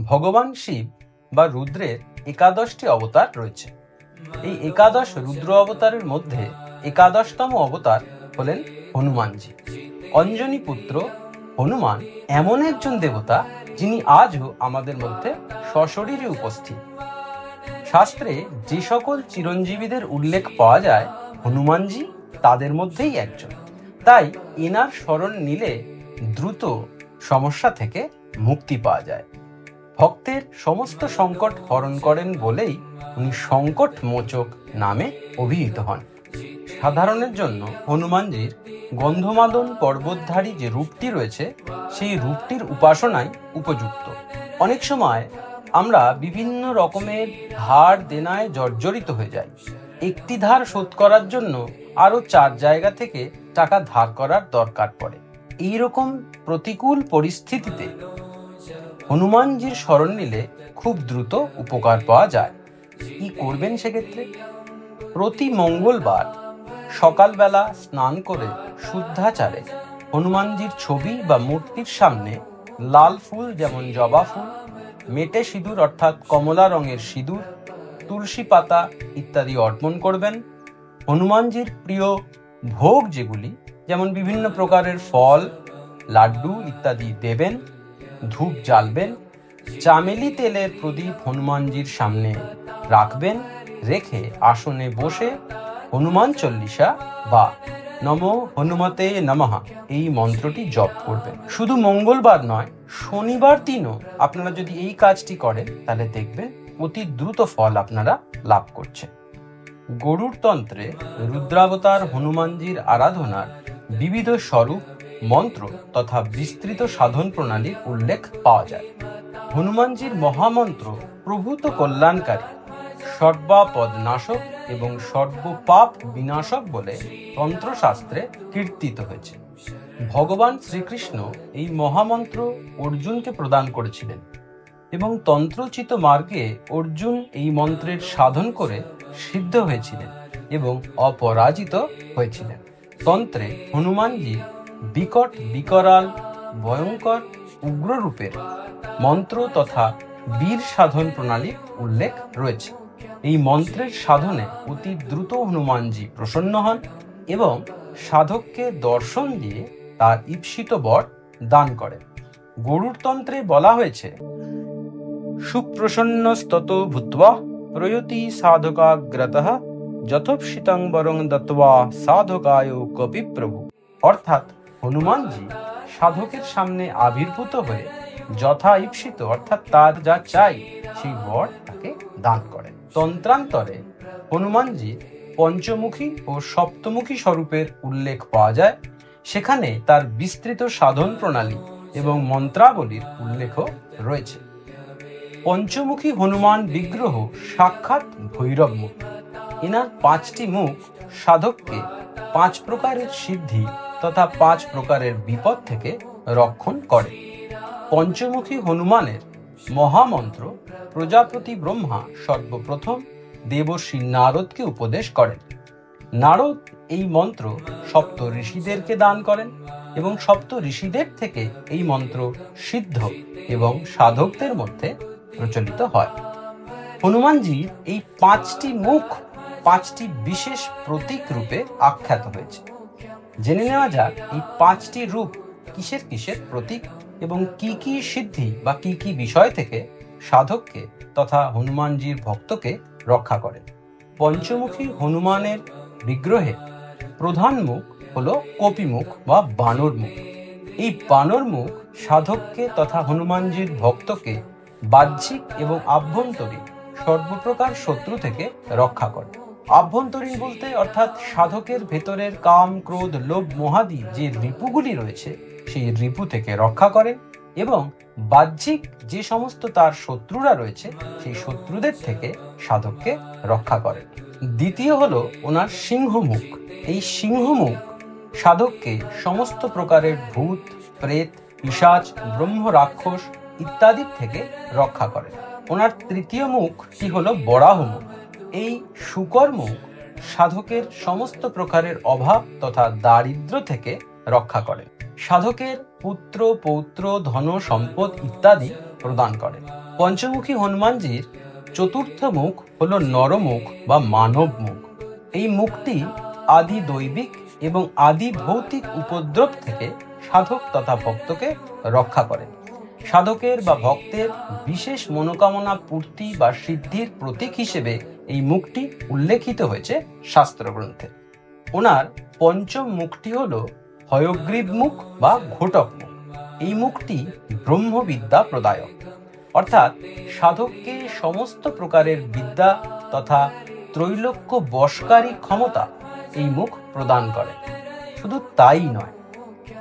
ভগবান শিব বা রুদ্রের 11টি অবতার রয়েছে। এই 11 রুদ্র অবতারের মধ্যে 11তম অবতার হলেন হনুমানজি। অঞ্জনী পুত্র হনুমান এমন একজন দেবতা যিনি আজও আমাদের মধ্যে সশরীরে উপস্থিত। শাস্ত্রে যে সকল চিরঞ্জীবীদের উল্লেখ পাওয়া যায়, হনুমানজি তাদের মধ্যেই একজন। তাই এনার শরণ নিলে দ্রুত সমস্যা থেকে মুক্তি পাওয়া যায়। ভক্তের সমস্ত সংকট হরণ করেন বলেই উনি সংকট মোচক নামে অভিহিত হন। সাধারণের জন্য হনুমানজির গন্ধমাদন পর্বতধারী যে রূপটি রয়েছে, সেই রূপটির উপাসনাই উপযুক্ত। অনেক সময় আমরা বিভিন্ন রকমের ধার দেনায় জর্জরিত হয়ে যাই। একটি ধার শোধ করার জন্য আরো 4 জায়গা থেকে টাকা ধার করার দরকার পড়ে। এইরকম প্রতিকূল পরিস্থিতিতে হনুমানজির শরণ নিলে খুব দ্রুত উপকার পাওয়া যায়। কি করবেন সেক্ষেত্রে? প্রতি মঙ্গলবার সকালবেলা স্নান করে শুদ্ধাচারে হনুমানজির ছবি বা মূর্তির সামনে লাল ফুল, যেমন জবা ফুল, মেটে সিঁদুর অর্থাৎ কমলা রঙের সিঁদুর, তুলসী পাতা ইত্যাদি অর্পণ করবেন। হনুমানজির প্রিয় ভোগ যেগুলি, যেমন বিভিন্ন প্রকারের ফল, লাড্ডু ইত্যাদি দেবেন। ধূপ জ্বালবেন। চামেলি তেলের প্রদীপ হনুমানজির সামনে রাখবেন। রেখে আসনে বসে হনুমান চল্লিশা বা নমো হনুমতে নমঃ এই মন্ত্রটি জপ করবেন। শুধু মঙ্গলবার নয়, শনিবার দিনও আপনারা যদি এই কাজটি করেন তাহলে দেখবেন অতি দ্রুত ফল আপনারা লাভ করছেন। গরুড় তন্ত্রে রুদ্রাবতার হনুমানজির আরাধনার বিবিধ স্বরূপ, মন্ত্র তথা বিস্তৃত সাধন প্রণালীর উল্লেখ পাওয়া যায়। হনুমানজির মহামন্ত্র প্রভূত কল্যাণকারী, সর্বাপদ নাশক এবং সর্বপাপ বিনাশক বলে তন্ত্রশাস্ত্রে কীর্তিত হয়েছে। ভগবান শ্রীকৃষ্ণ এই মহামন্ত্র অর্জুনকে প্রদান করেছিলেন এবং তন্ত্রোচিত মার্গে অর্জুন এই মন্ত্রের সাধন করে সিদ্ধ হয়েছিলেন এবং অপরাজিত হয়েছিলেন। তন্ত্রে হনুমানজি বিকট, বিকরাল, ভয়ঙ্কর, উগ্ররূপের মন্ত্র তথা বীর সাধন প্রণালীর উল্লেখ রয়েছে। এই মন্ত্রের সাধনে অতি দ্রুত হনুমানজি প্রসন্ন হন এবং সাধককে দর্শন দিয়ে তার ঈপ্সিত বর দান করেন। গরুড় তন্ত্রে বলা হয়েছে, সুপ্রসন্নস্ততো ভূত্বা প্রয়তি সাধকাগ্রতঃ যথোপসিতং বরং দত্ত্বা সাধকায় কপি প্রভু। অর্থাৎ হনুমানজি সাধকের সামনে আবির্ভূত হয়ে যথা ঈপ্সিত অর্থাৎ তার যা চাই সেই বর তাকে দান করেন। তন্ত্রান্তরে হনুমানজি পঞ্চমুখী ও সপ্তমুখী স্বরূপের উল্লেখ পাওয়া যায়। সেখানে তার বিস্তৃত সাধন প্রণালী এবং মন্ত্রাবলীর উল্লেখ রয়েছে। পঞ্চমুখী হনুমান বিগ্রহ সাক্ষাৎ ভৈরব মুখ। এনার 5টি মুখ সাধককে 5 প্রকারের সিদ্ধি তথা 5 প্রকারের বিপদ থেকে রক্ষণ করে। পঞ্চমুখী হনুমানের মহামন্ত্র প্রজাপতি ব্রহ্মা সর্বপ্রথম দেবর্ষি নারদকে উপদেশ করেন। নারদ এই মন্ত্র সপ্ত ঋষিদেরকে দান করেন এবং সপ্ত ঋষিদের থেকে এই মন্ত্র সিদ্ধ এবং সাধকদের মধ্যে প্রচলিত হয়। হনুমানজির এই 5টি মুখ 5টি বিশেষ প্রতীক রূপে আখ্যাত হয়েছে। জেনে নেওয়া যাক এই 5টি রূপ কিসের কিসের প্রতীক এবং কি কি সিদ্ধি বা কি কি বিষয় থেকে সাধককে তথা হনুমানজির ভক্তকে রক্ষা করেন। পঞ্চমুখী হনুমানের বিগ্রহে প্রধান মুখ হলো কপিমুখ বা বানর মুখ। এই বানর মুখ সাধককে তথা হনুমানজির ভক্তকে বাহ্যিক এবং আভ্যন্তরীণ সর্বপ্রকার শত্রু থেকে রক্ষা করে। আভ্যন্তরীণ বলতে অর্থাৎ সাধকের ভেতরের কাম, ক্রোধ, লোভ, মোহাদি যে রিপুগুলি রয়েছে সেই রিপু থেকে রক্ষা করে এবং বাহ্যিক যে সমস্ত তার শত্রুরা রয়েছে সেই শত্রুদের থেকে সাধককে রক্ষা করে। দ্বিতীয় হলো ওনার সিংহমুখ। এই সিংহমুখ সাধককে সমস্ত প্রকারের ভূত, প্রেত, পিশাচ, ব্রহ্ম রাক্ষস ইত্যাদির থেকে রক্ষা করে। ওনার তৃতীয় মুখটি হলো বরাহ মুখ। এই শুকর মুখ সাধকের সমস্ত প্রকারের অভাব তথা দারিদ্র থেকে রক্ষা করে। সাধকের পুত্র, পৌত্র, ধন, সম্পদ ইত্যাদি প্রদান করে। পঞ্চমুখী হনুমানজির চতুর্থ মুখ হলো নরমুখ বা মানব মুখ। এই মুখটি আদি দৈবিক এবং আদি ভৌতিক উপদ্রব থেকে সাধক তথা ভক্তকে রক্ষা করে। সাধকের বা ভক্তের বিশেষ মনোকামনা পূর্তি বা সিদ্ধির প্রতীক হিসেবে এই মুখটি উল্লেখিত হয়েছে শাস্ত্রগ্রন্থে। ওনার পঞ্চম মুখটি হলো হয়গ্রীব মুখ বা ঘোটক মুখ। এই মুখটি ব্রহ্মবিদ্যা প্রদায়ক, অর্থাৎ সাধককে সমস্ত প্রকারের বিদ্যা তথা ত্রৈলোক্য বশকারী ক্ষমতা এই মুখ প্রদান করে। শুধু তাই নয়,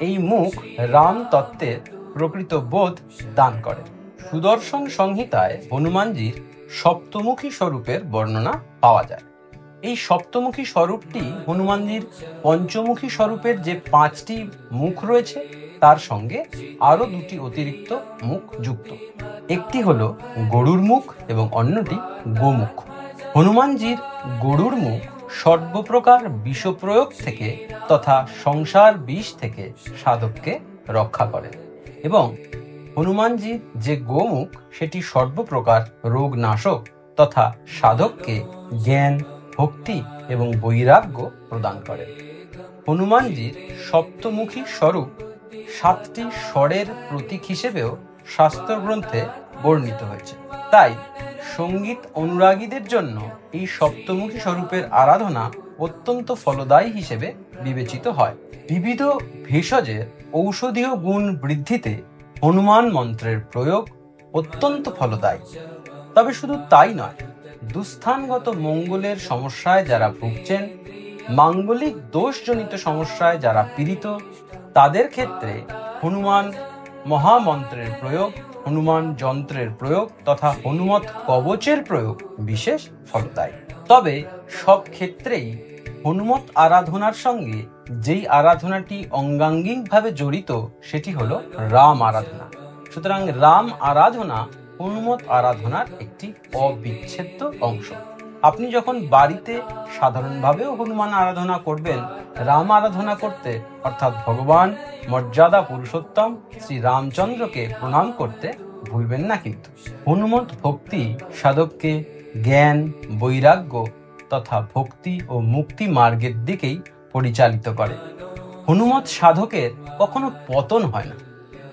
এই মুখ রাম তত্ত্বের প্রকৃত বোধ দান করে। সুদর্শন সংহিতায় হনুমানজির সপ্তমুখী স্বরূপের বর্ণনা পাওয়া যায়। এই সপ্তমুখী স্বরূপটি হনুমানজির পঞ্চমুখী স্বরূপের যে 5টি মুখ রয়েছে তার সঙ্গে আরো 2টি অতিরিক্ত মুখ যুক্ত। একটি হলো গরুর মুখ এবং অন্যটি গোমুখ। হনুমানজির গরুর মুখ সর্বপ্রকার বিষপ্রয়োগ থেকে তথা সংসার বিষ থেকে সাধককে রক্ষা করে, এবং হনুমানজির যে গোমুখ সেটি সর্বপ্রকার রোগ নাশক তথা সাধককে জ্ঞান, ভক্তি এবং বৈরাগ্য প্রদান করে। হনুমানজির সপ্তমুখী স্বরূপ 7টি স্বরের প্রতীক হিসেবেও শাস্ত্রগ্রন্থে বর্ণিত হয়েছে। তাই সঙ্গীত অনুরাগীদের জন্য এই সপ্তমুখী স্বরূপের আরাধনা অত্যন্ত ফলদায়ী হিসেবে বিবেচিত হয়। বিবিধ ভেষজের ঔষধীয় গুণ বৃদ্ধিতে হনুমান মন্ত্রের প্রয়োগ অত্যন্ত ফলদায়ী। তবে শুধু তাই নয়, দুস্থানগত মঙ্গলের সমস্যায় যারা ভুগছেন, মাঙ্গলিক দোষজনিত সমস্যায় যারা পীড়িত, তাদের ক্ষেত্রে হনুমান মহামন্ত্রের প্রয়োগ, হনুমান যন্ত্রের প্রয়োগ তথা হনুমত কবচের প্রয়োগ বিশেষ ফলদায়ী। তবে সব ক্ষেত্রেই হনুমত আরাধনার সঙ্গে যেই আরাধনাটি অঙ্গাঙ্গিকভাবে জড়িত সেটি হলো রাম আরাধনা। সুতরাং রাম আরাধনা হনুমত আরাধনার একটি অবিচ্ছেদ্য অংশ। আপনি যখন বাড়িতে সাধারণভাবেও হনুমান আরাধনা করবেন, রাম আরাধনা করতে অর্থাৎ ভগবান মর্যাদা পুরুষোত্তম শ্রী রামচন্দ্রকে প্রণাম করতে ভুলবেন না। কিন্তু হনুমত ভক্তি সাধককে জ্ঞান, বৈরাগ্য তথা ভক্তি ও মুক্তি মার্গের দিকেই পরিচালিত করে। হনুমত সাধকের কখনো পতন হয় না।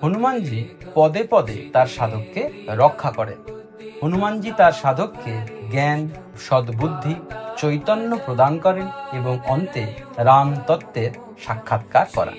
হনুমানজি পদে পদে তার সাধককে রক্ষা করেন। হনুমানজি তার সাধককে জ্ঞান, সদ্বুদ্ধি, চৈতন্য প্রদান করেন এবং অন্তে রাম তত্ত্বের সাক্ষাৎকার করান।